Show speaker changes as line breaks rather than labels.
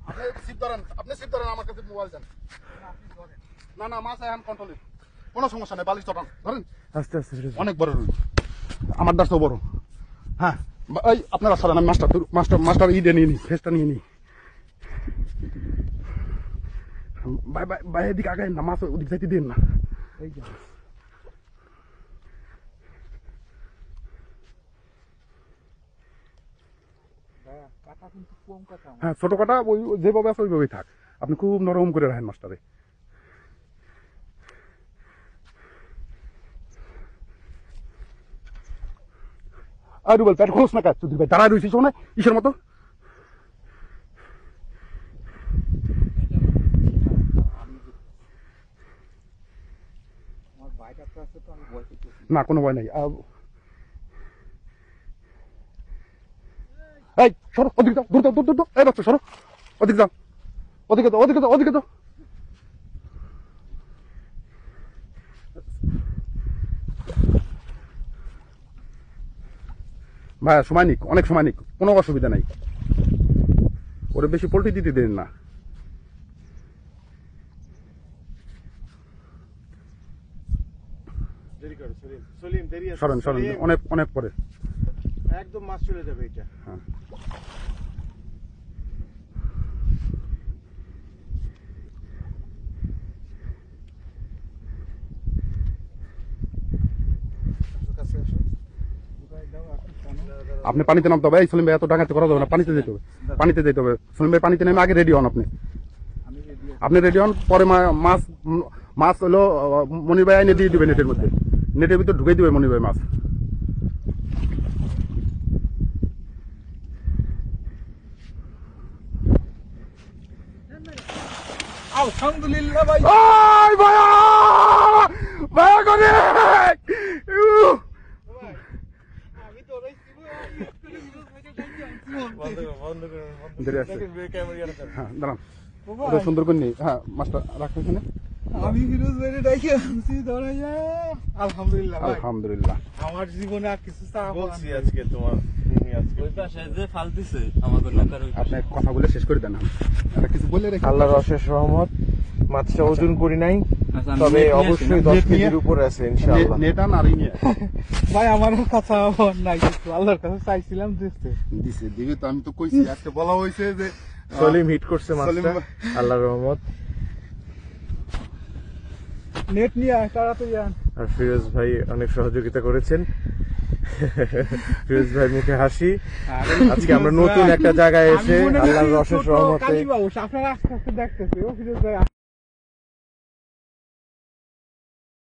আপনি সিপ ধরেন, আমার কাছে মোবাইল দেন। না না, মাছ এখন কন্ট্রোলে, কোনো সমস্যা নেই। বালিশ ধরেন, ধরেন
আস্তে আস্তে
অনেক বড় রুই, আমার দাসটাও বড়। হ্যাঁ, এই আপনারা সরেন, আমি মাস্টার ইডে নিয়ে নি, ফেসটা নিয়ে নি। ভাই এদিকে আগাই না, মাছ ওদিক যাইতে দিন না। এই যে হ্যাঁ, ছোট কাটা ওই যেভাবে আছে ওইভাবেই থাক। আপনি খুব নরম করে রাখেন মাছটারে। আর রুবেল পেট খোলস না কাজ, চৌধুরী ভাই দাঁড়ায় রয়েছিস না ইসের মতো। না কোনো ভয় নাই। এই সরো, ওদিকে যাও, দূর যাও, দূর দূর। এই বাচ্চা সরো, ওদিকে যাও, ওদিকে যাও, ওদিকে যাও, ওদিকে যাও। ভাই সময় নিক, অনেক সময় নিক, কোনো অসুবিধা নাই। ওরে বেশি পোল্ট্রি দিতে দেন না। সরেন সরেন, অনেক অনেক পরে
একদম মাছ চলে যাবে এটা।
হ্যাঁ, আপনি পানিতে নামতে হবে। এই সলিম ভাই এত ডাঙাতে করা যাবে না, পানিতে যেতে হবে, পানিতে যেতে হবে। সলিম ভাই পানিতে নেমে আগে রেডি হন। আপনি রেডি হন, পরে মাছ মাছ হলো মনির ভাই আইনে দিয়ে দিবে নেটের মধ্যে, নেটের ভিতর ঢুকে দিবে মনির ভাই মাছ।
আলহামদুলিল্লাহ ভাই।
ভাইয়া ভাইয়া করে দাঁড়ান, সুন্দর করে নেই। হ্যাঁ, মাছটা রাখো এখানে।
আমি ফিরোজ ভাইরে ডাইকে আনছি ধরাইয়া। আলহামদুলিল্লাহ ভাই,
আলহামদুলিল্লাহ।
আমার জীবনে আর কিছু চাপ
বলছি আজকে তোমার
ওই পাশে যে ফাল দিছে আমাদের নৌকার ওই
আপনি কথা বলে শেষ করে দেন, এটা কিছু বলে রেখে।
আল্লাহর অশেষ রহমত, মাছটা ওজন করি নাই,
আচ্ছা, আমি
তবে
নেট নিয়ে
অবশ্যই
আসি
10 কেজির উপরে আছে ইনশাআল্লাহ।
নেটান আর নিয়ে
ভাই আমারও কথা নাই কিছু, আল্লাহর কাছে চাইছিলাম দিতে
দিছে দিবে তো। আমি তো কইছি আজকে বলা হয়েছে যে
সলিম হিট করছে মাছটা,
সলিম-
আল্লাহর রহমত।
নেট নিয়ে আয় তাড়াতাড়ি আন।
আর ফিরোজ ভাই অনেক সহযোগিতা করেছেন। ফিরোজ ভাই মুখে হাসি। আজকে আমরা নতুন একটা জায়গায় এসে আল্লাহর অশেষ রহমতে
কালী বাবু আপনারা আস্তে আস্তে দেখতেছি ও ফিরোজ ভাই